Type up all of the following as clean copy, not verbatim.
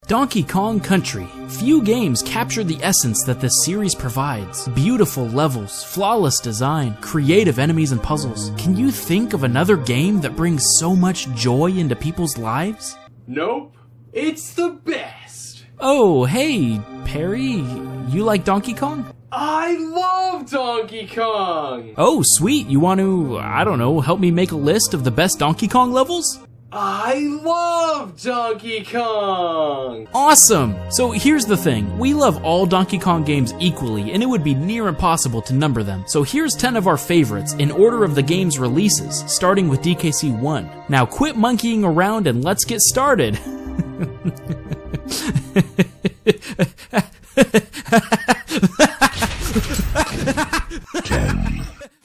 Donkey Kong Country. Few games capture the essence that this series provides. Beautiful levels, flawless design, creative enemies and puzzles. Can you think of another game that brings so much joy into people's lives? Nope. It's the best. Oh, hey, Perry, you like Donkey Kong? I love Donkey Kong! Oh, sweet. You want to, I don't know, help me make a list of the best Donkey Kong levels? I love Donkey Kong! Awesome! So here's the thing. We love all Donkey Kong games equally, and it would be near impossible to number them. So here's 10 of our favorites in order of the game's releases, starting with DKC 1. Now quit monkeying around and let's get started.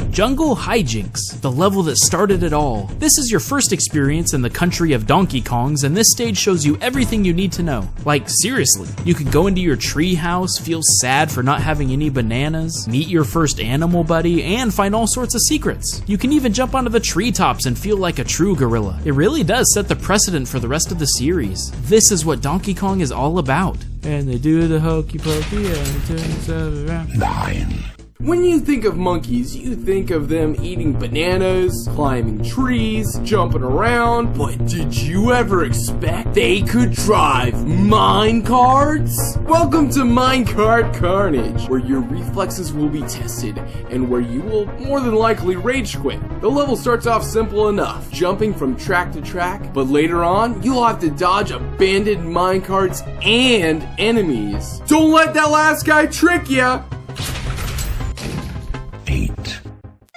Jungle Hijinks, the level that started it all. This is your first experience in the country of Donkey Kongs, and this stage shows you everything you need to know. Like, seriously, you could go into your tree house, feel sad for not having any bananas, meet your first animal buddy, and find all sorts of secrets. You can even jump onto the treetops and feel like a true gorilla. It really does set the precedent for the rest of the series. This is what Donkey Kong is all about. And they do the hokey pokey and it turns around. 9. When you think of monkeys, you think of them eating bananas, climbing trees, jumping around, but did you ever expect they could drive minecarts? Welcome to Minecart Carnage, where your reflexes will be tested, and where you will more than likely rage quit. The level starts off simple enough, jumping from track to track, but later on, you'll have to dodge abandoned minecarts and enemies. Don't let that last guy trick ya! 8.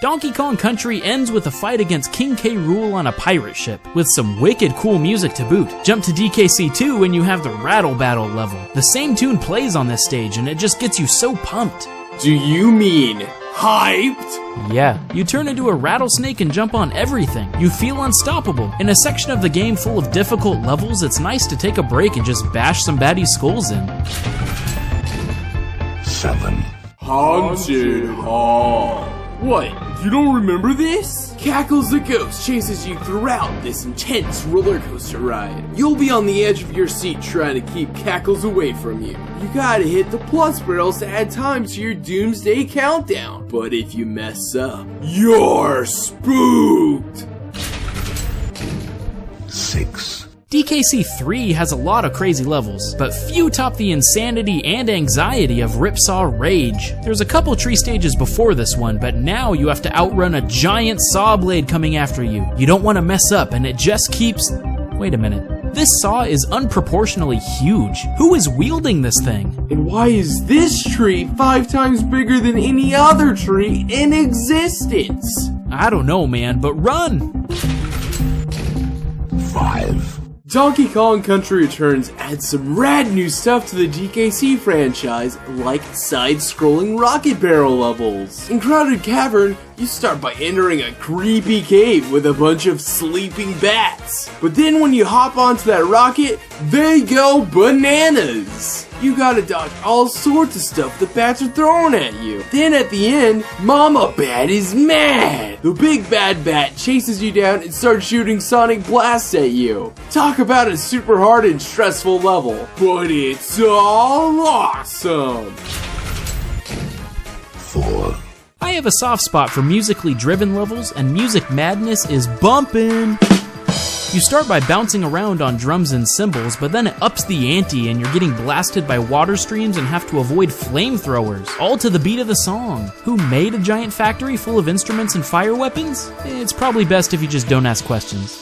Donkey Kong Country ends with a fight against King K. Rool on a pirate ship, with some wicked cool music to boot. Jump to DKC 2 and you have the Rattle Battle level. The same tune plays on this stage and it just gets you so pumped. Do you mean hyped? Yeah, you turn into a rattlesnake and jump on everything. You feel unstoppable. In a section of the game full of difficult levels, it's nice to take a break and just bash some baddies' skulls in. 7. Haunted Hall. What? You don't remember this? Cackles the Ghost chases you throughout this intense roller coaster ride. You'll be on the edge of your seat trying to keep Cackles away from you. You gotta hit the plus barrels to add time to your doomsday countdown. But if you mess up, you're spooked. 6. DKC 3 has a lot of crazy levels, but few top the insanity and anxiety of Ripsaw Rage. There's a couple tree stages before this one, but now you have to outrun a giant saw blade coming after you. You don't want to mess up, and it just keeps... Wait a minute. This saw is unproportionally huge. Who is wielding this thing? And why is this tree 5 times bigger than any other tree in existence? I don't know, man, but run! 5. Donkey Kong Country Returns adds some rad new stuff to the DKC franchise, like side-scrolling rocket barrel levels. In Crowded Cavern, you start by entering a creepy cave with a bunch of sleeping bats. But then when you hop onto that rocket, they go bananas! You gotta dodge all sorts of stuff the bats are throwing at you. Then at the end, Mama Bat is mad! The big bad bat chases you down and starts shooting sonic blasts at you. Talk about a super hard and stressful level, but it's all awesome! 4. I have a soft spot for musically driven levels, and Music Madness is bumpin'. You start by bouncing around on drums and cymbals, but then it ups the ante and you're getting blasted by water streams and have to avoid flamethrowers, all to the beat of the song. Who made a giant factory full of instruments and fire weapons? It's probably best if you just don't ask questions.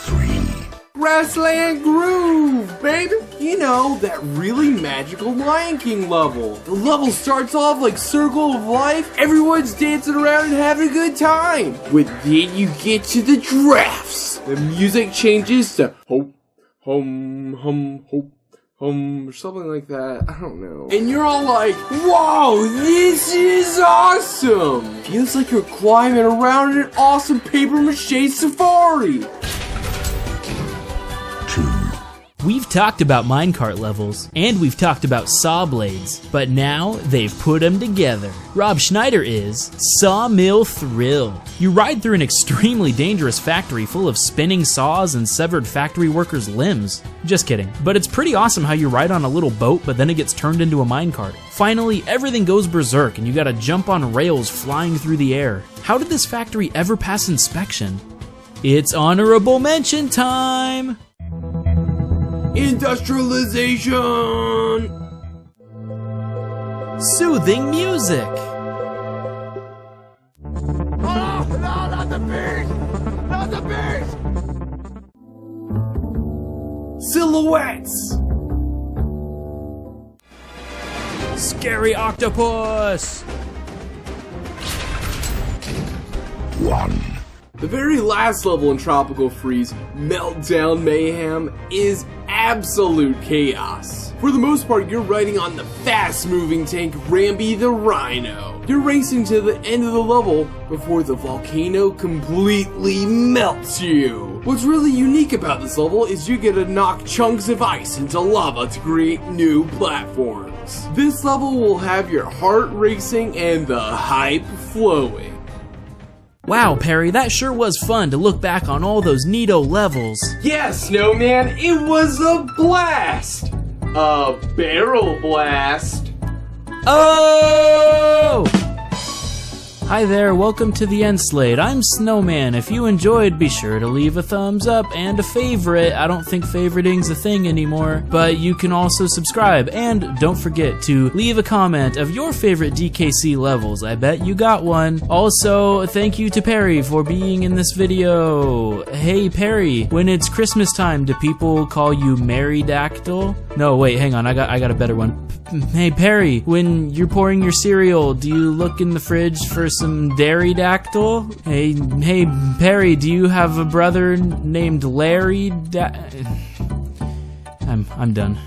3. Grassland Groove, baby! You know, that really magical Lion King level. The level starts off like Circle of Life, everyone's dancing around and having a good time. But then you get to the drafts. The music changes to hum, hum, hum, hum, hum, or something like that. I don't know. And you're all like, whoa, this is awesome! Feels like you're climbing around an awesome paper mache safari. We've talked about minecart levels, and we've talked about saw blades, but now they've put them together. Rob Schneider is Sawmill Thrill. You ride through an extremely dangerous factory full of spinning saws and severed factory workers' limbs. Just kidding, but it's pretty awesome how you ride on a little boat, but then it gets turned into a minecart. Finally, everything goes berserk and you gotta jump on rails flying through the air. How did this factory ever pass inspection? It's honorable mention time! Industrialization! Soothing music! Oh, no, not the beast! Not the beast! Silhouettes! Scary octopus! The very last level in Tropical Freeze, Meltdown Mayhem, is absolute chaos. For the most part, you're riding on the fast-moving tank Ramby the Rhino. You're racing to the end of the level before the volcano completely melts you. What's really unique about this level is you get to knock chunks of ice into lava to create new platforms. This level will have your heart racing and the hype flowing. Wow, Perry, that sure was fun to look back on all those neato levels. Yeah, Snowman, it was a blast! A barrel blast. Oh! Hi there, welcome to the End Slate. I'm Snowman. If you enjoyed, be sure to leave a thumbs up and a favorite. I don't think favoriting's a thing anymore, but you can also subscribe. And don't forget to leave a comment of your favorite DKC levels. I bet you got one. Also, thank you to Perry for being in this video. Hey Perry, when it's Christmas time, do people call you Perrydactyl? No, wait, hang on, I got a better one. Hey Perry, when you're pouring your cereal, do you look in the fridge for some Perrydactyl? Hey Perry, do you have a brother named Larry? I'm done.